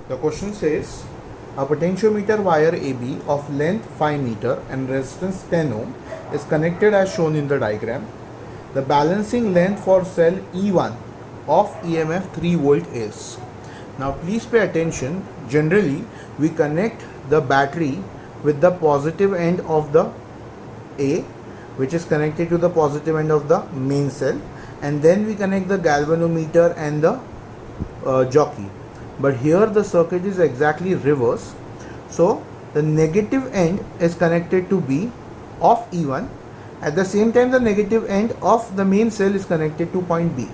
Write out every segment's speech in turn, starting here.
The question says a potentiometer wire AB of length 5 meter and resistance 10 ohm is connected as shown in the diagram. The balancing length for cell E1 of EMF 3 volt is. Now please pay attention. Generally we connect the battery with the positive end of the A, which is connected to the positive end of the main cell, and then we connect the galvanometer and the jockey. But here the circuit is exactly reverse. So the negative end is connected to B of E1. At the same time the negative end of the main cell is connected to point B.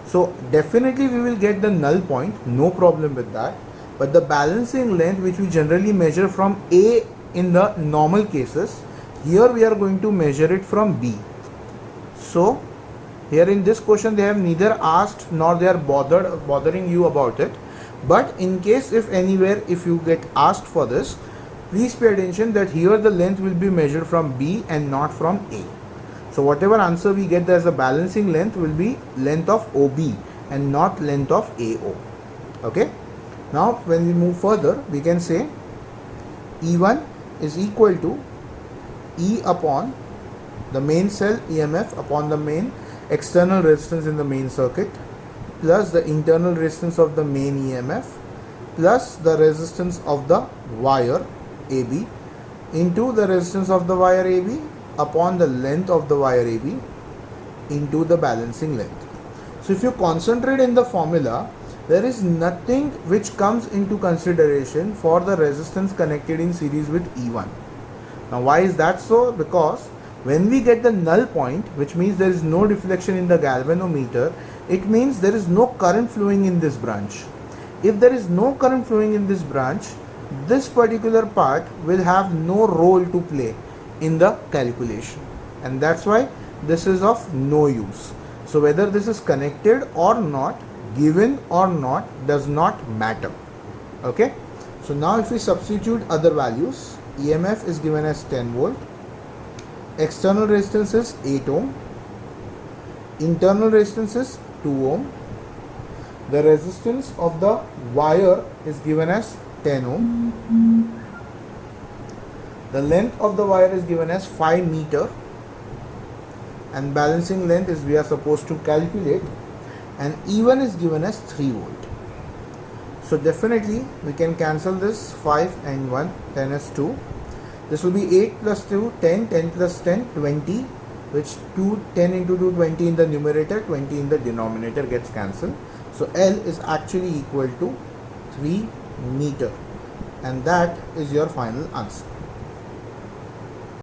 So definitely we will get the null point, no problem with that. But the balancing length, which we generally measure from A in the normal cases, here we are going to measure it from B. So here in this question they have neither asked nor they are bothering you about it. But in case if anywhere if you get asked for this, please pay attention that here the length will be measured from B and not from A. So whatever answer we get as a balancing length will be length of OB and not length of AO. Okay. Now when we move further, we can say E1 is equal to E upon the main cell EMF upon the main external resistance in the main circuit plus the internal resistance of the main EMF plus the resistance of the wire AB into the resistance of the wire AB upon the length of the wire AB into the balancing length. So if you concentrate in the formula, there is nothing which comes into consideration for the resistance connected in series with E1. Now why is that so? Because when we get the null point, which means there is no deflection in the galvanometer, it means there is no current flowing in this branch. If there is no current flowing in this branch, this particular part will have no role to play in the calculation, and that's why this is of no use. So whether this is connected or not, given or not, does not matter. Okay, so now if we substitute other values, EMF is given as 10 volt, external resistance is 8 ohm, internal resistance is 2 ohm, the resistance of the wire is given as 10 ohm, the length of the wire is given as 5 meter, and balancing length is we are supposed to calculate, and E1 is given as 3 volt. So definitely we can cancel this 5 and 1, 10 is 2. This will be 8 plus 2, 10, 10 plus 10, 20, which 10 into 2, 20 in the numerator, 20 in the denominator gets cancelled. So L is actually equal to 3 meter, and that is your final answer.